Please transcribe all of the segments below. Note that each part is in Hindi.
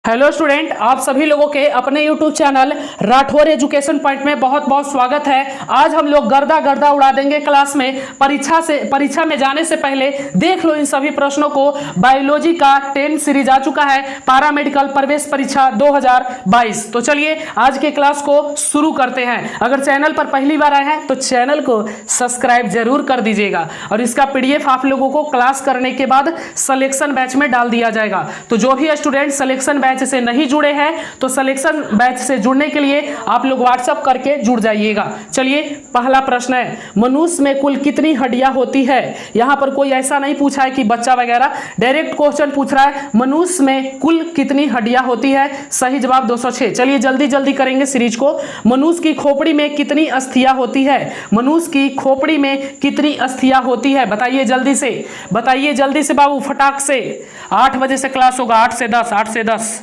हेलो स्टूडेंट, आप सभी लोगों के अपने YouTube channel Rathore education point में बहुत बहुत स्वागत है। आज हम लोग गर्दा गर्दा उड़ा देंगे क्लास में। परीक्षा में जाने से पहले देख लो इन सभी प्रश्नों को। बायोलॉजी का 10 सीरीज आ चुका है, पैरामेडिकल प्रवेश परीक्षा 2022। तो चलिए आज के क्लास को शुरू करते हैं। अगर चैनल पर पहली बार आए हैं तो चैनल को सब्सक्राइब जरूर कर दीजिएगा और इसका पीडीएफ आप लोगों को क्लास करने के बाद सिलेक्शन बैच में डाल दिया जाएगा। तो जो भी स्टूडेंट सिलेक्शन बैच से नहीं जुड़े हैं तो सिलेक्शन बैच से जुड़ने के लिए आप लोग व्हाट्सएप करके जुड़ जाइएगा। चलिए पहला प्रश्न है, मनुष्य में कुल कितनी हड्डियां होती है। यहां पर कोई ऐसा नहीं पूछा है कि बच्चा वगैरह, डायरेक्ट क्वेश्चन पूछ रहा है मनुष्य में कुल कितनी हड्डियां होती है। सही जवाब 206। चलिए जल्दी जल्दी करेंगे सीरीज को। मनुष्य की खोपड़ी में कितनी अस्थियां होती है। मनुष्य की खोपड़ी में कितनी अस्थियां होती है, बताइए जल्दी से, बताइए जल्दी से बाबू, फटाक से। 8 बजे से क्लास होगा, 8 से 10, 8 से 10।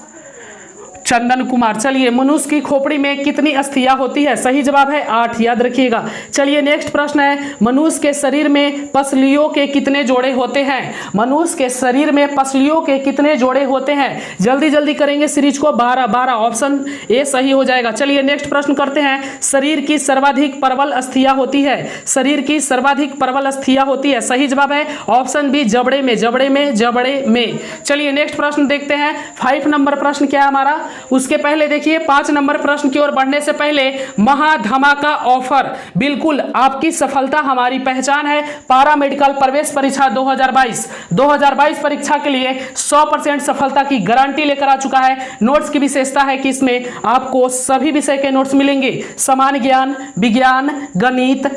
चंदन कुमार, चलिए मनुष्य की खोपड़ी में कितनी अस्थियां होती है। सही जवाब है 8, याद रखिएगा। चलिए नेक्स्ट प्रश्न है, मनुष्य के शरीर में पसलियों के कितने जोड़े होते हैं। मनुष्य के शरीर में पसलियों के कितने जोड़े होते हैं। जल्दी जल्दी करेंगे सीरीज को। 12 ऑप्शन ए सही हो जाएगा। चलिए नेक्स्ट प्रश्न करते हैं, शरीर की सर्वाधिक प्रबल अस्थियां होती है। शरीर की सर्वाधिक प्रबल अस्थियां होती है। सही जवाब है ऑप्शन बी, जबड़े में, जबड़े में, जबड़े में। चलिए नेक्स्ट प्रश्न देखते हैं। 5 नंबर प्रश्न क्या है हमारा। उसके पहले देखिए 5 नंबर प्रश्न की ओर बढ़ने से पहले महाधमाका ऑफर, बिल्कुल आपकी सफलता हमारी पहचान है। पैरामेडिकल प्रवेश परीक्षा 2022 परीक्षा के लिए 100% सफलता की गारंटी लेकर आ चुका है। नोट्स की विशेषता है कि इसमें आपको सभी विषय के नोट्स मिलेंगे। समान ज्ञान, विज्ञान, गणित,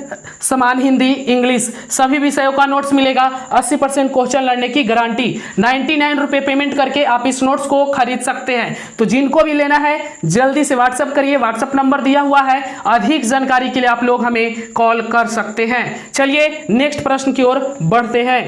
समान हिंदी, इंग्लिश, सभी विषयों का नोट्स मिलेगा। 80% क्वेश्चन लड़ने की गारंटी। 99 रुपए पेमेंट करके आप इस नोट्स को खरीद सकते हैं। तो जिनको भी लेना है जल्दी से व्हाट्सएप करिए, व्हाट्सएप नंबर दिया हुआ है। अधिक जानकारी के लिए आप लोग हमें कॉल कर सकते हैं। चलिए नेक्स्ट प्रश्न की ओर बढ़ते हैं।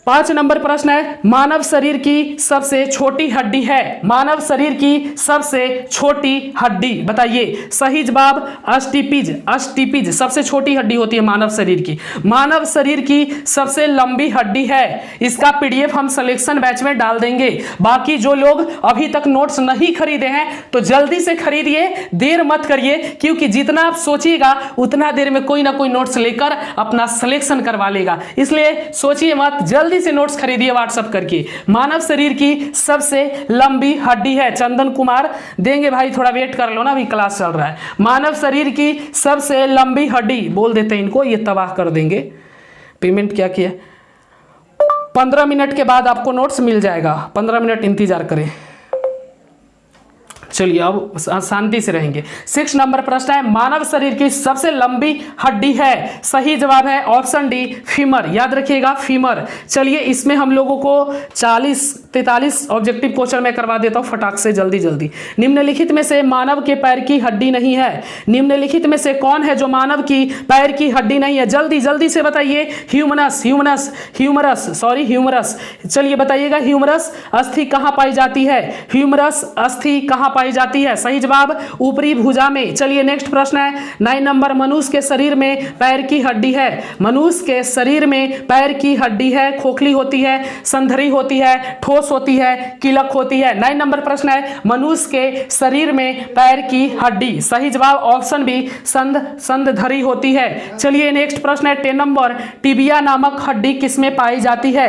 5 नंबर प्रश्न है, मानव शरीर की सबसे छोटी हड्डी है। मानव शरीर की सबसे छोटी हड्डी बताइए। सही जवाब अस्टिपिज। अस्टिपिज सबसे छोटी हड्डी होती है मानव शरीर की। मानव शरीर की सबसे लंबी हड्डी है। इसका पीडीएफ हम सिलेक्शन बैच में डाल देंगे। बाकी जो लोग अभी तक नोट्स नहीं खरीदे हैं तो जल्दी से खरीदिए, देर मत करिए, क्योंकि जितना आप सोचिएगा उतना देर में कोई ना कोई नोट्स लेकर अपना सिलेक्शन करवा लेगा। इसलिए सोचिए मत, जल्दी से नोट्स खरीदिए व्हाट्सएप करके। मानव शरीर की सबसे लंबी हड्डी है। चंदन कुमार देंगे भाई, थोड़ा वेट कर लो ना, अभी क्लास चल रहा है। मानव शरीर की सबसे लंबी हड्डी बोल देते हैं इनको, ये तबाह कर देंगे। पेमेंट क्या किया। 15 मिनट के बाद आपको नोट्स मिल जाएगा, 15 मिनट इंतजार करें। चलिए अब शांति से रहेंगे। 6 नंबर प्रश्न है, मानव शरीर की सबसे लंबी हड्डी है। सही जवाब है ऑप्शन डी, फीमर। याद रखिएगा फीमर। चलिए इसमें हम लोगों को 43 ऑब्जेक्टिव क्वेश्चन में करवा देता हूं फटाक से, जल्दी जल्दी। निम्नलिखित में से मानव के पैर की हड्डी नहीं है। निम्नलिखित में से कौन है जो मानव की पैर की हड्डी नहीं है, जल्दी जल्दी से बताइए। ह्यूमरस। चलिए बताइएगा, ह्यूमरस अस्थि कहां पाई जाती है। ह्यूमरस अस्थि कहां पाई जाती है। सही जवाब ऊपरी भुजा में। चलिए नेक्स्ट प्रश्न है 9 नंबर, मनुष्य के शरीर में पैर की हड्डी है। मनुष्य के शरीर में पैर की हड्डी है। खोखली होती है, संधरी होती है, ठोस होती है, कीलक होती है। 9 नंबर प्रश्न है, मनुष्य के शरीर में पैर की हड्डी। सही जवाब ऑप्शन बी, संधरी होती है। चलिए नेक्स्ट प्रश्न है 10 नंबर, टिबिया नामक हड्डी किसमें पाई जाती है।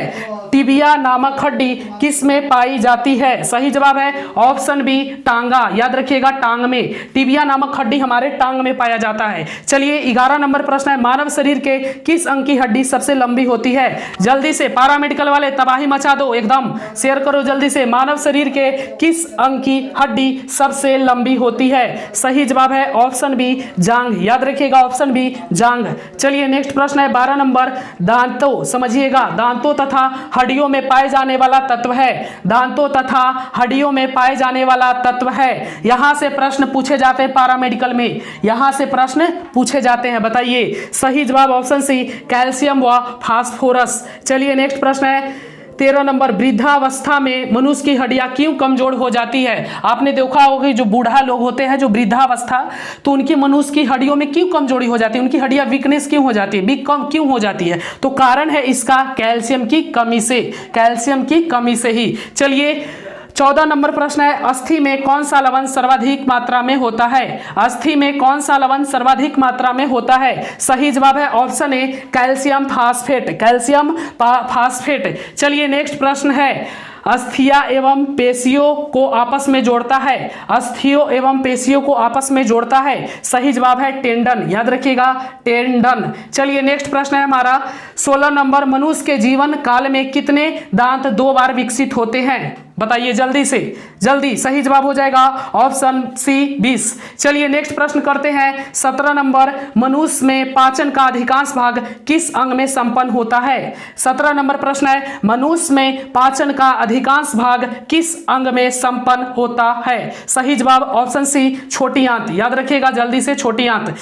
टिबिया नामक हड्डी किसमें पाई जाती है। सही जवाब है ऑप्शन बी, टांगा। याद रखिएगा टांग में। टिबिया नामक हड्डी हमारे टांग में पाया जाता है। चलिए 11 नंबर प्रश्न है, मानव शरीर के किस अंग की हड्डी सबसे लंबी होती है। जल्दी से पैरामेडिकल वाले तबाही मचा दो, एकदम शेयर करो जल्दी से। मानव शरीर के किस अंग की हड्डी सबसे लंबी होती है। सही जवाब है ऑप्शन बी, जांघ। याद रखिएगा ऑप्शन बी, जांघ। चलिए नेक्स्ट प्रश्न है 12 नंबर, दांतों, समझिएगा दांतों तथा हड्डियों में पाए जाने वाला तत्व है। दांतों तथा हड्डियों में पाए जाने वाला तत्व है। यहां से प्रश्न पूछे जाते हैं पैरामेडिकल में, यहां से प्रश्न पूछे जाते हैं, बताइए। सही जवाब ऑप्शन सी, कैल्शियम व फास्फोरस। चलिए नेक्स्ट प्रश्न है 13 नंबर, वृद्धावस्था में मनुष्य की हड्डियां क्यों कमजोर हो जाती है। आपने देखा होगा कि जो बूढ़ा लोग होते हैं, जो वृद्धावस्था, तो उनकी मनुष्य की हड्डियों में क्यों कमजोरी हो जाती है, उनकी हड्डियां वीकनेस क्यों हो जाती है, वीक कम क्यों हो जाती है। तो कारण है इसका कैल्शियम की कमी से, कैल्शियम की कमी से ही। चलिए 14 नंबर प्रश्न है, अस्थि में कौन सा लवण सर्वाधिक मात्रा में होता है? अस्थि में कौन सा लवण सर्वाधिक मात्रा में होता है? सही जवाब है option A calcium phosphate, calcium phosphate. चलिए नेक्स्ट प्रश्न है, अस्थियां एवं पेशियों को आपस में जोड़ता है, अस्थियों एवं पेशियों को आपस में जोड़ता है। सही जवाब है टेंडन, याद रखिएगा टेंडन। चलिए नेक्स्ट प्रश्न है हमारा 16 नंबर, मनुष्य के जीवन काल में कितने दांत 2 बार विकसित होते हैं? बताइए जल्दी से जल्दी। सही जवाब हो जाएगा ऑप्शन सी 20। चलिए नेक्स्ट प्रश्न करते हैं 17 नंबर, मनुष्य में पाचन का अधिकांश भाग किस अंग में संपन्न होता है? 17 नंबर प्रश्न है, मनुष्य में पाचन का अधिकांश भाग किस अंग में संपन्न होता है? सही जवाब ऑप्शन सी छोटी आंत, याद रखिएगा जल्दी से छोटी आंत।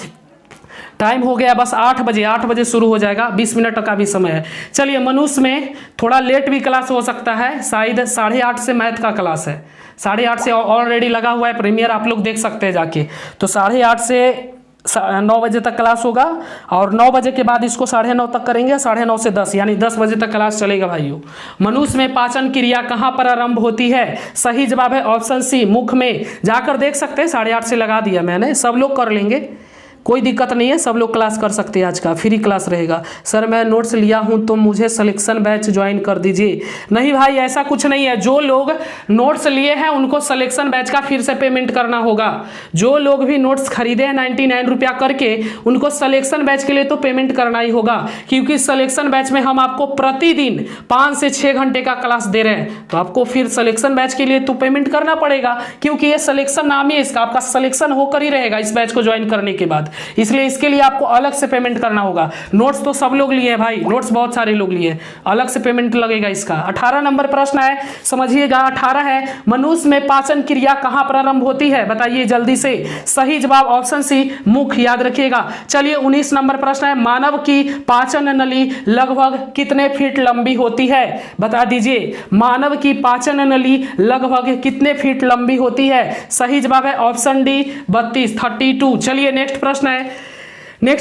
टाइम हो गया बस 8 बजे शुरू हो जाएगा, 20 मिनट का भी समय है। चलिए मनुष्य में थोड़ा लेट भी क्लास हो सकता है, शायद 8:30 से मैथ का क्लास है, 8:30 से ऑलरेडी लगा हुआ है प्रीमियर, आप लोग देख सकते हैं जाके। तो 8:30 से 9 बजे तक क्लास होगा और 9 बजे के बाद इसको 9:30 तक करेंगे, 9:30 से 10 यानी 10 बजे तक क्लास चलेगा भाइयों। मनुष्य में पाचन क्रिया कहाँ पर आरंभ होती है? सही जवाब है ऑप्शन सी मुख में, जाकर देख सकते हैं, 8:30 से लगा दिया मैंने, सब लोग कर लेंगे, कोई दिक्कत नहीं है, सब लोग क्लास कर सकते हैं। आज का फ्री क्लास रहेगा। सर मैं नोट्स लिया हूं तो मुझे सिलेक्शन बैच ज्वाइन कर दीजिए। नहीं भाई ऐसा कुछ नहीं है, जो लोग नोट्स लिए हैं उनको सिलेक्शन बैच का फिर से पेमेंट करना होगा। जो लोग भी नोट्स खरीदे हैं 99 रुपया करके, उनको सिलेक्शन बैच के लिए तो पेमेंट करना ही होगा, क्योंकि सिलेक्शन बैच में हम आपको प्रतिदिन 5 से 6 घंटे का क्लास दे रहे हैं। तो आपको फिर सिलेक्शन बैच के लिए तो पेमेंट करना पड़ेगा, क्योंकि ये सिलेक्शन नाम ही इसका, आपका सिलेक्शन होकर ही रहेगा इस बैच को ज्वाइन करने के बाद, इसलिए इसके लिए आपको अलग से पेमेंट करना होगा। नोट्स तो सब लोग लिए हैं भाई, नोट्स बहुत सारे लोग लिए हैं, अलग से पेमेंट लगेगा इसका। 18 नंबर प्रश्न है, समझिएगा 18 है, मनुष्य में पाचन क्रिया कहां प्रारंभ होती है? बताइए जल्दी से। सही जवाब ऑप्शन सी मुख, याद रखिएगा। चलिए 19 नंबर प्रश्न है, मानव की पाचन नली लगभग कितने फीट लंबी होती है? बता दीजिए, मानव की पाचन नली लगभग कितने फीट लंबी होती है? सही जवाब है ऑप्शन डी 32। चलिए नेक्स्ट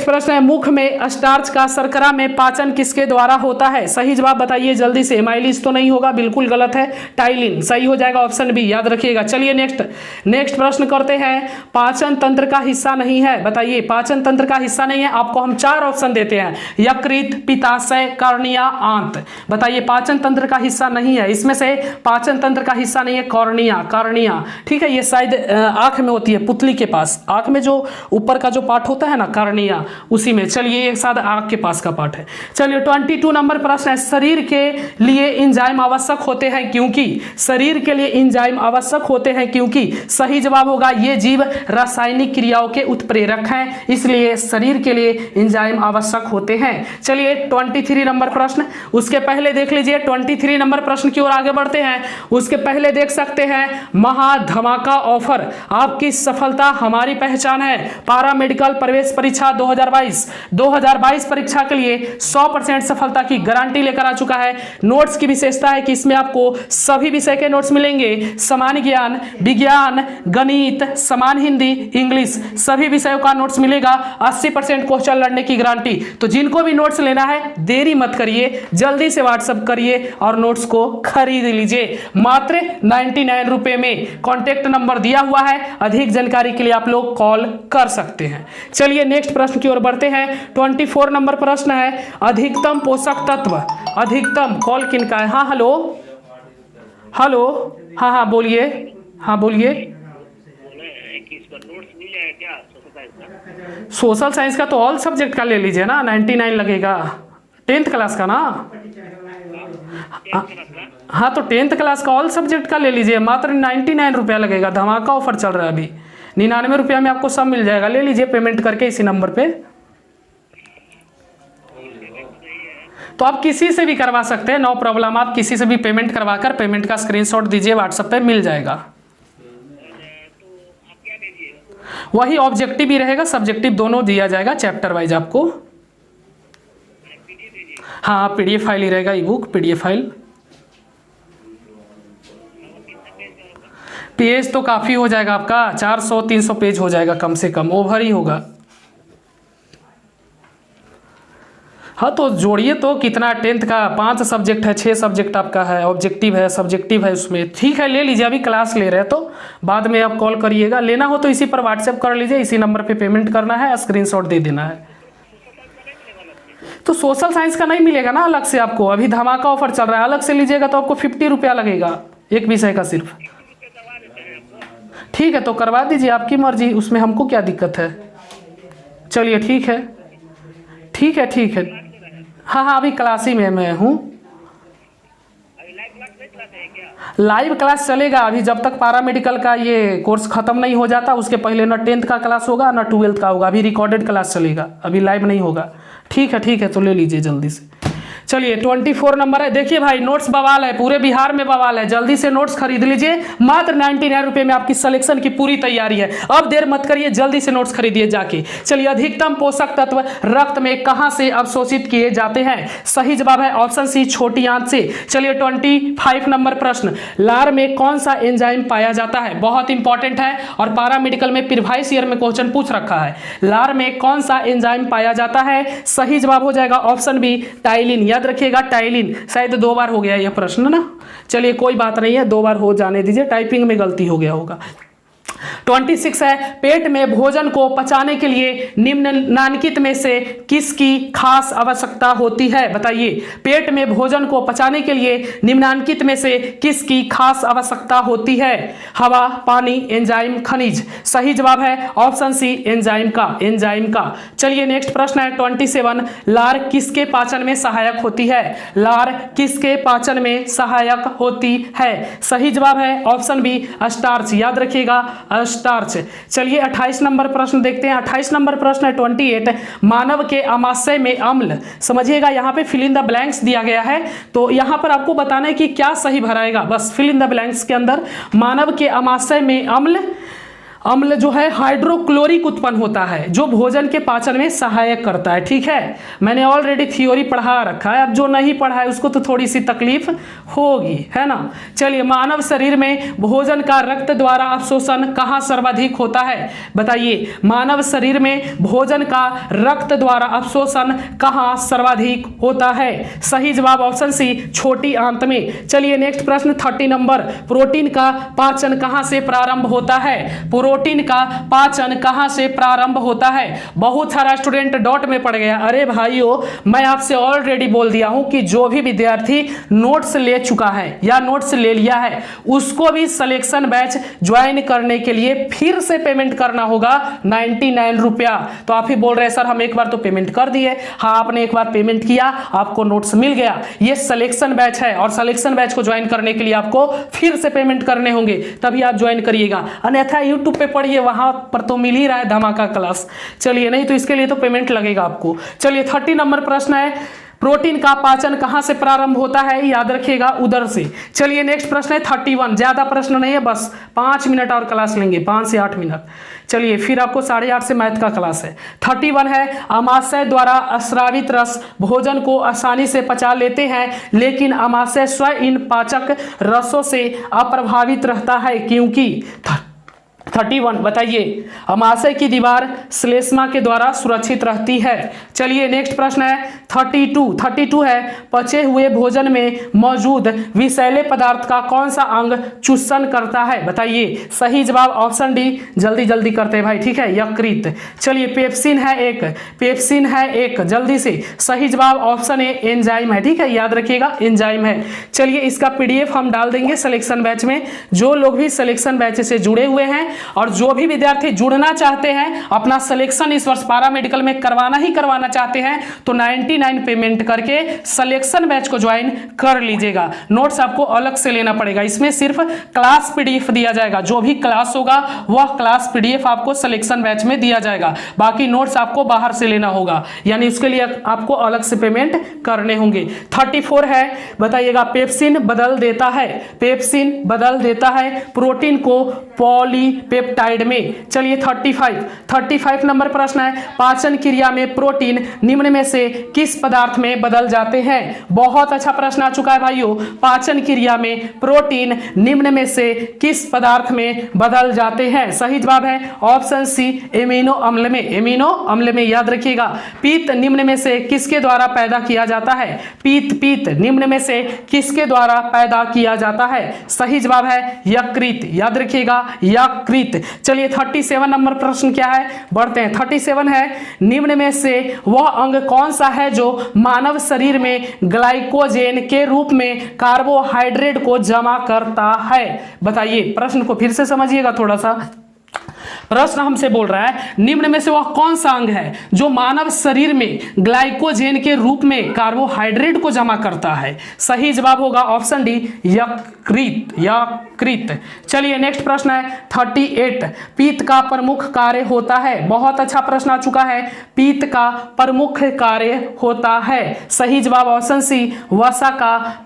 प्रश्न है, मुख में स्टार्च का शर्करा में पाचन किसके द्वारा होता है? सही जवाब बताइए जल्दी से। एमाइलिस तो नहीं होगा, बिल्कुल गलत है, टाइलिन। सही हो जाएगा ऑप्शन बी, याद रखिएगा। चलिए नेक्स्ट प्रश्न करते हैं, पाचन तंत्र का हिस्सा नहीं है। बताइए पाचन तंत्र का हिस्सा नहीं है, आपको हम 4 ऑप्शन देते हैं, यकृत, पित्ताशय, कॉर्निया, आंत। बताइए पाचन तंत्र का हिस्सा नहीं है, इसमें से पाचन तंत्र का हिस्सा नहीं है कॉर्निया। ठीक है, ये शायद आंख में होती है, पुतली के पास, आंख में जो ऊपर का जो पार्ट होता है ना कॉर्निया, उसी में। चलिए एक साथ आंख के पास का पार्ट है। चलिए 22 नंबर प्रश्न है, शरीर के लिए एंजाइम आवश्यक होते हैं क्योंकि? शरीर के लिए एंजाइम आवश्यक होते हैं क्योंकि? सही जवाब होगा, ये जीव रासायनिक क्रियाओं के उत्प्रेरक हैं, इसलिए शरीर के लिए एंजाइम आवश्यक होते हैं। चलिए 23 नंबर प्रश्न, उसके पहले देख लीजिए 23 नंबर प्रश्न की ओर आगे बढ़ते हैं। उसके पहले देख सकते हैं, महाधमाका ऑफर, आपकी सफलता हमारी पहचान है। पारा मेडिकल प्रवेश परीक्षा 2022 परीक्षा के लिए 100% सफलता की गारंटी लेकर आ चुका है। नोट्स की विशेषता है कि इसमें आपको सभी विषय के नोट्स मिलेंगे, सामान्य ज्ञान, विज्ञान, गणित, समान हिंदी, इंग्लिश, सभी विषयों का नोट्स मिलेगा। 80% क्वेश्चन लड़ने की गारंटी। तो जिनको भी नोट्स लेना है देरी मत करिए, जल्दी से व्हाट्सएप करिए और नोट्स को खरीद लीजिए, मात्र 99 रुपए में। कॉन्टेक्ट नंबर दिया हुआ है, अधिक जानकारी के लिए आप लोग कॉल कर सकते हैं। चलिए नेक्स्ट प्रश्न की ओर बढ़ते हैं। 24 नंबर प्रश्न है, अधिकतम पोषक तत्व, अधिकतम कॉल किनका है? हाँ हेलो, हाँ बोलिए, सोशल साइंस का तो ऑल सब्जेक्ट का ले लीजिए ना, 99 लगेगा। 10th क्लास का ना? हाँ तो 10th क्लास का ऑल सब्जेक्ट का ले लीजिए, मात्र 99 रुपया लगेगा। धमाका ऑफर चल रहा है अभी, 99 रुपया में आपको सब मिल जाएगा। ले लीजिए पेमेंट करके इसी नंबर पे। तो आप किसी से भी करवा सकते हैं, नो प्रॉब्लम। आप किसी से भी पेमेंट करवाकर पेमेंट का स्क्रीनशॉट दीजिए, व्हाट्सएप पे मिल जाएगा। वही ऑब्जेक्टिव भी रहेगा, सब्जेक्टिव दोनों दिया जाएगा, चैप्टर वाइज आपको। हाँ PDF फाइल ही रहेगा, ई बुक PDF फाइल। पेज तो काफ़ी हो जाएगा आपका, 400-300 पेज हो जाएगा कम से कम, ओवर ही होगा। हाँ तो जोड़िए तो कितना 10th का 5 सब्जेक्ट है, 6 सब्जेक्ट आपका है, ऑब्जेक्टिव है, सब्जेक्टिव है उसमें। ठीक है ले लीजिए, अभी क्लास ले रहे हैं तो बाद में आप कॉल करिएगा। लेना हो तो इसी पर व्हाट्सएप कर लीजिए, इसी नंबर पे पेमेंट करना है, स्क्रीनशॉट दे देना है। तो सोशल साइंस का नहीं मिलेगा ना अलग से आपको, अभी धमाका ऑफर चल रहा है, अलग से लीजिएगा तो आपको 50 रुपया लगेगा एक विषय का सिर्फ। ठीक है तो करवा दीजिए, आपकी मर्जी, उसमें हमको क्या दिक्कत है। चलिए ठीक है ठीक है ठीक है। हाँ हाँ अभी क्लास ही में मैं हूँ। लाइव क्लास चलेगा अभी, जब तक पैरामेडिकल का ये कोर्स खत्म नहीं हो जाता उसके पहले ना 10th का क्लास होगा ना 12th का होगा। अभी रिकॉर्डेड क्लास चलेगा, अभी लाइव नहीं होगा। ठीक है तो ले लीजिए जल्दी से। चलिए 24 नंबर है। देखिए भाई नोट्स बवाल है, पूरे बिहार में बवाल है, जल्दी से नोट्स खरीद लीजिए। मात्र 99 रुपये में आपकी सिलेक्शन की पूरी तैयारी है। अब देर मत करिए, जल्दी से नोट्स खरीदिए जाके। चलिए अधिकतम पोषक तत्व रक्त में कहां से अवशोषित किए जाते हैं? सही जवाब है ऑप्शन सी छोटी आंत से। चलिए 25 नंबर प्रश्न, लार में कौन सा एंजाइम पाया जाता है? बहुत इंपॉर्टेंट है और पैरामेडिकल में प्रीवियस ईयर में क्वेश्चन पूछ रखा है। लार में कौन सा एंजाइम पाया जाता है? सही जवाब हो जाएगा ऑप्शन बी टाइलिन। याद रखिएगा टाइलिन। शायद 2 बार हो गया यह प्रश्न ना, चलिए कोई बात नहीं है, 2 बार हो जाने दीजिए, टाइपिंग में गलती हो गया होगा। 26 है, पेट में भोजन को पचाने के लिए निम्नलिखित में से किसकी खास आवश्यकता होती है? बताइए, पेट में भोजन को पचाने के लिए निम्नलिखित में से किसकी खास आवश्यकता होती है? हवा, पानी, एंजाइम, खनिज। सही जवाब है ऑप्शन सी एंजाइम का। चलिए नेक्स्ट प्रश्न है 27, लार किसके पाचन में सहायक होती है? लार किसके पाचन में सहायक होती है? सही जवाब है ऑप्शन बी स्टार्च। याद रखिएगा स्टार्च। चलिए 28 नंबर प्रश्न देखते हैं। 28 नंबर प्रश्न है 28, मानव के आमाशय में अम्ल। समझिएगा यहाँ पे फिल इन द ब्लैंक्स दिया गया है, तो यहाँ पर आपको बताना है कि क्या सही भराएगा। बस फिल इन द ब्लैंक्स के अंदर मानव के आमाशय में अम्ल जो है हाइड्रोक्लोरिक उत्पन्न होता है, जो भोजन के पाचन में सहायक करता है। ठीक है, मैंने ऑलरेडी थ्योरी पढ़ा रखा है, अब जो नहीं पढ़ा है उसको तो थोड़ी सी तकलीफ होगी, है ना। चलिए, मानव शरीर में भोजन का रक्त द्वारा अवशोषण कहाँ सर्वाधिक होता है? बताइए, मानव शरीर में भोजन का रक्त द्वारा अवशोषण कहाँ सर्वाधिक होता है? सही जवाब ऑप्शन सी छोटी आंत में। चलिए नेक्स्ट प्रश्न 30 नंबर, प्रोटीन का पाचन कहाँ से प्रारंभ होता है? प्रोटीन का पाचन कहां से प्रारंभ होता है? बहुत सारा स्टूडेंट डॉट में पड़ गया। अरे भाइयों, मैं आपसे ऑलरेडी बोल दिया हूं कि जो भी विद्यार्थी नोट्स ले चुका है या नोट्स ले लिया है उसको भी सिलेक्शन बैच ज्वाइन करने के लिए फिर से पेमेंट करना होगा 99 रुपया। तो आप ही बोल रहे हैं सर हम एक बार तो पेमेंट कर दिए। हाँ, आपने एक बार पेमेंट किया, आपको नोट्स मिल गया। ये सिलेक्शन बैच है और सिलेक्शन बैच को ज्वाइन करने के लिए आपको फिर से पेमेंट करने होंगे, तभी आप ज्वाइन करिएगा। अन्यथा यूट्यूब पे पढ़िए, वहां पर तो मिल ही रहा है धमाका क्लास। चलिए, नहीं तो इसके लिए तो पेमेंट लगेगा आपको। चलिए 30 नंबर प्रश्न है, प्रोटीन का पाचन कहां से प्रारंभ होता है? याद रखिएगा उदर से। चलिए नेक्स्ट प्रश्न है 31, ज्यादा प्रश्न नहीं है, बस 5 मिनट और क्लास लेंगे, 5 से 8 मिनट। चलिए फिर आपको 8:30 से मैथ का क्लास है। 31 है, आमाशय द्वारा स्रावित रस भोजन को आसानी से पचा लेते हैं, लेकिन आमाशय स्वयं इन पाचक रसों से अप्रभावित रहता है क्योंकि? 31 बताइए, आमाशय की दीवार श्लेष्मा के द्वारा सुरक्षित रहती है। चलिए नेक्स्ट प्रश्न है 32 है, पचे हुए भोजन में मौजूद विषैले पदार्थ का कौन सा अंग चूषण करता है? बताइए। सही जवाब ऑप्शन डी, जल्दी करते हैं भाई, ठीक है, यकृत। चलिए पेप्सिन है एक, जल्दी से। सही जवाब ऑप्शन ए एंजाइम है, ठीक है, याद रखिएगा एंजाइम है। चलिए इसका PDF हम डाल देंगे सिलेक्शन बैच में। जो लोग भी सिलेक्शन बैच से जुड़े हुए हैं और जो भी विद्यार्थी जुड़ना चाहते हैं, अपना सिलेक्शन इस वर्ष पैरामेडिकल में करवाना चाहते हैं, तो 99 पेमेंट करके सिलेक्शन बैच को ज्वाइन कर लीजिएगा। नोट्स आपको अलग से लेना पड़ेगा, इसमें सिर्फ क्लास PDF दिया जाएगा। जो भी क्लास होगा वह क्लास PDF आपको सिलेक्शन बैच में दिया जाएगा, बाकी नोट्स आपको बाहर से लेना होगा, यानी उसके लिए आपको अलग से पेमेंट करने होंगे। 34 है, बताइएगा, पेप्सिन बदल देता है प्रोटीन को पॉलीपेप्टाइड पेप्टाइड में। चलिए 35 नंबर प्रश्न है, पाचन क्रिया में प्रोटीन निम्न में से किस पदार्थ में बदल जाते हैं। बहुत अच्छा प्रश्न आ चुका है भाइयों, पाचन क्रिया में प्रोटीन निम्न में से किस पदार्थ में बदल जाते हैं। सही जवाब है ऑप्शन सी, एमिनो अम्ल में। एमिनो अम्ल में, याद रखिएगा। पीत निम्न में से किसके द्वारा पैदा किया जाता है। पीत निम्न में से किसके द्वारा पैदा किया जाता है। सही जवाब है यकृत, याद रखिएगा यकृत। चलिए 37 नंबर प्रश्न क्या है, बढ़ते हैं। 37 है, निम्न में से वह अंग कौन सा है जो मानव शरीर में ग्लाइकोजेन के रूप में कार्बोहाइड्रेट को जमा करता है। बताइए, प्रश्न को फिर से समझिएगा थोड़ा सा। प्रश्न हमसे बोल रहा है, निम्न में से वह कौन सा अंग है जो मानव शरीर में ग्लाइकोजेन के रूप में कार्बोहाइड्रेट को जमा करता है। सही जवाब होगा ऑप्शन डी, यकृत। चलिए नेक्स्ट प्रश्न है 38, पीत का प्रमुख कार्य होता है। बहुत अच्छा प्रश्न आ चुका है, पीत का प्रमुख कार्य होता है। सही जवाब ऑप्शन सी, वसा का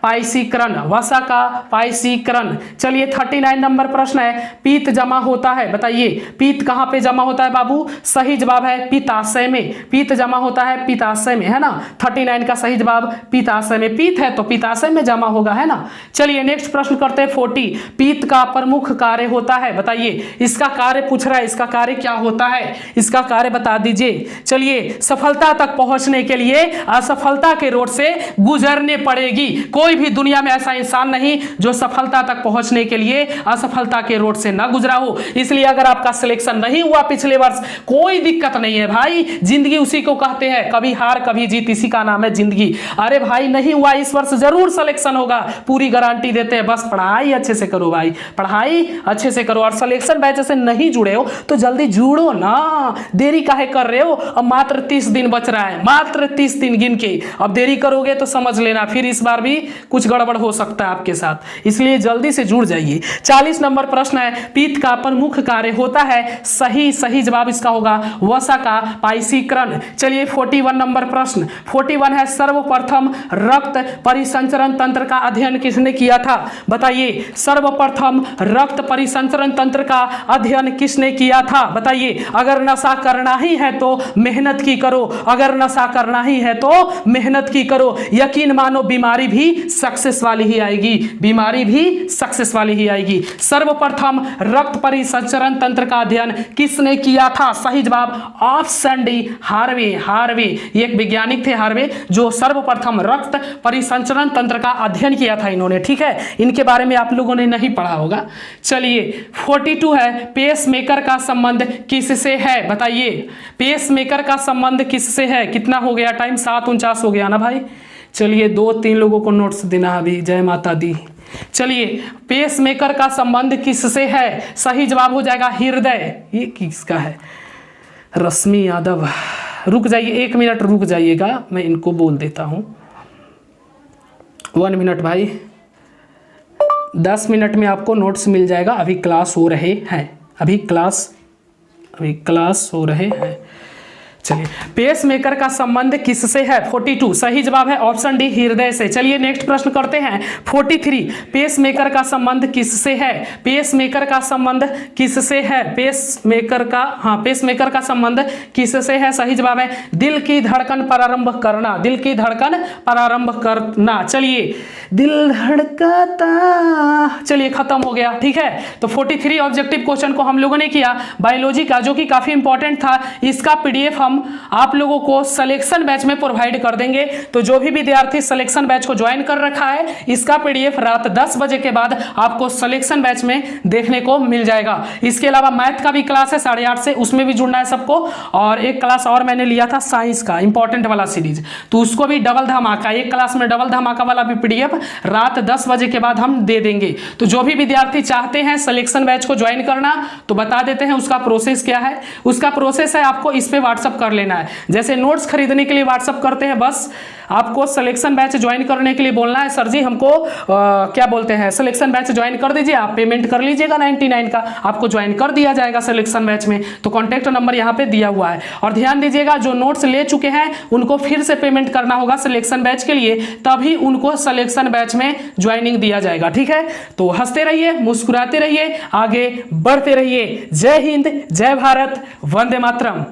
पाइसीकरण। चलिए 39 नंबर प्रश्न है, पीत जमा होता है। बताइए, पीत कहां पे जमा होता है बाबू। सही जवाब है पित्ताशय में। पीत जमा होता है पित्ताशय में, है ना। 39 का सही जवाब पित्ताशय में। पीत है तो पित्ताशय में जमा होगा, है ना। चलिए नेक्स्ट प्रश्न करते हैं 40, पीत का प्रमुख कार्य होता है। बताइए, इसका कार्य पूछ रहा है, इसका कार्य क्या होता है, इसका कार्य बता दीजिए। चलिए, सफलता तक पहुंचने के लिए असफलता के रोड से गुजरने पड़ेगी। कोई भी दुनिया में ऐसा इंसान नहीं जो सफलता तक पहुंचने के लिए असफलता के रोड से ना गुजरा हो। इसलिए अगर आपका सिलेक्शन नहीं हुआ पिछले वर्ष, कोई दिक्कत नहीं है भाई, जिंदगी उसी को कहते हैं, कभी हार कभी जीत, इसी का नाम है जिंदगी। अरे भाई नहीं हुआ इस वर्ष, जरूर सिलेक्शन होगा, पूरी गारंटी देते हैं। बस पढ़ाई अच्छे से करो भाई, पढ़ाई अच्छे से करो। और सिलेक्शन बैच से नहीं जुड़े हो तो जल्दी जुड़ो ना, देरी काहे कर रहे हो। अब मात्र 30 दिन बच रहा है, मात्र 30 दिन गिन के। अब देरी करोगे तो समझ लेना फिर इस बार भी कुछ गड़बड़ हो सकता है आपके साथ, इसलिए जल्दी से जुड़ जाइए। 40 नंबर प्रश्न है, पीत का प्रमुख कार्य होता है। सही जवाब इसका होगा वसा का पाइसीकरण। चलिए 41 नंबर प्रश्न, 41 है, सर्वप्रथम रक्त परिसंचरण तंत्र का अध्ययन किसने किया था। बताइए, सर्वप्रथम रक्त परिसंचरण तंत्र का अध्ययन किसने किया था। बताइए, अगर नशा करना ही है तो मेहनत की करो, अगर नशा करना ही है तो मेहनत की करो। यकीन मानो बीमारी भी सक्सेस वाली ही आएगी, बीमारी भी सक्सेस वाली ही आएगी। सर्वप्रथम रक्त परिसंचरण तंत्र का अध्ययन किसने किया था। सही जवाब ऑप्शन डी, हार्वे। ये एक वैज्ञानिक थे हार्वे, जो सर्वप्रथम रक्त परिसंचरण तंत्र का अध्ययन किया था इन्होंने। ठीक है, इनके बारे में आप लोगों ने नहीं पढ़ा होगा। चलिए 42 है, पेसमेकर का संबंध किससे है। बताइए, पेसमेकर का संबंध किससे है। कितना हो गया टाइम, 7:49 हो गया ना भाई। चलिए 2-3 लोगों को नोट्स देना अभी, जय माता दी। चलिए, पेसमेकर का संबंध किससे है। सही जवाब हो जाएगा हृदय। ये किसका है, रश्मि यादव। रुक जाइए 1 मिनट, रुक जाइएगा, मैं इनको बोल देता हूं। 1 मिनट भाई, 10 मिनट में आपको नोट्स मिल जाएगा। अभी क्लास हो रहे हैं, अभी क्लास हो रहे हैं। चलिए, पेसमेकर का संबंध किससे है। 42 सही जवाब है ऑप्शन डी, हृदय से। चलिए नेक्स्ट प्रश्न करते हैं 43, पेसमेकर का संबंध किससे है। पेसमेकर का संबंध किससे है। पेसमेकर का संबंध किससे है। सही जवाब है दिल की धड़कन प्रारंभ करना, दिल की धड़कन प्रारंभ करना। चलिए, दिल धड़कता, चलिए खत्म हो गया। ठीक है, तो 43 ऑब्जेक्टिव क्वेश्चन को हम लोगों ने किया बायोलॉजी का, जो कि काफी इंपॉर्टेंट था। इसका पीडीएफ हम आप लोगों को सिलेक्शन बैच में प्रोवाइड कर देंगे। तो जो भी विद्यार्थी सिलेक्शन बैच को ज्वाइन कर रखा है, इसका पीडीएफ रात 10 बजे के बाद आपको सिलेक्शन बैच में देखने को मिल जाएगा। इसके अलावा मैथ का भी क्लास है 8:30 से, उसमें भी जुड़ना है सबको। और एक क्लास और मैंने लिया था साइंस का, इंपॉर्टेंट वाला सीरीज, तो उसको भी डबल धमाका, एक क्लास में डबल धमाका वाला भी पीडीएफ रात 10 बजे के बाद हम दे देंगे। तो जो भी विद्यार्थी चाहते हैं सिलेक्शन बैच को ज्वाइन करना, तो बता देते हैं उसका प्रोसेस क्या है। उसका प्रोसेस है, आपको इस पे व्हाट्सएप कर लेना है। जैसे नोट्स खरीदने के लिए व्हाट्सअप करते हैं, बस आपको सिलेक्शन बैच ज्वाइन करने के लिए बोलना है, सर जी हमको क्या बोलते हैं सिलेक्शन बैच ज्वाइन कर दीजिए, आप पेमेंट कर लीजिएगा 99 का, आपको ज्वाइन कर दिया जाएगा सिलेक्शन बैच में। तो कॉन्टैक्ट नंबर यहाँ पे दिया हुआ है। और ध्यान दीजिएगा, जो नोट्स ले चुके हैं उनको फिर से पेमेंट करना होगा सिलेक्शन बैच के लिए, तभी उनको सिलेक्शन बैच में ज्वाइनिंग दिया जाएगा। ठीक है, तो हंसते रहिए, मुस्कुराते रहिए, आगे बढ़ते रहिए। जय हिंद, जय भारत, वंदे मातरम।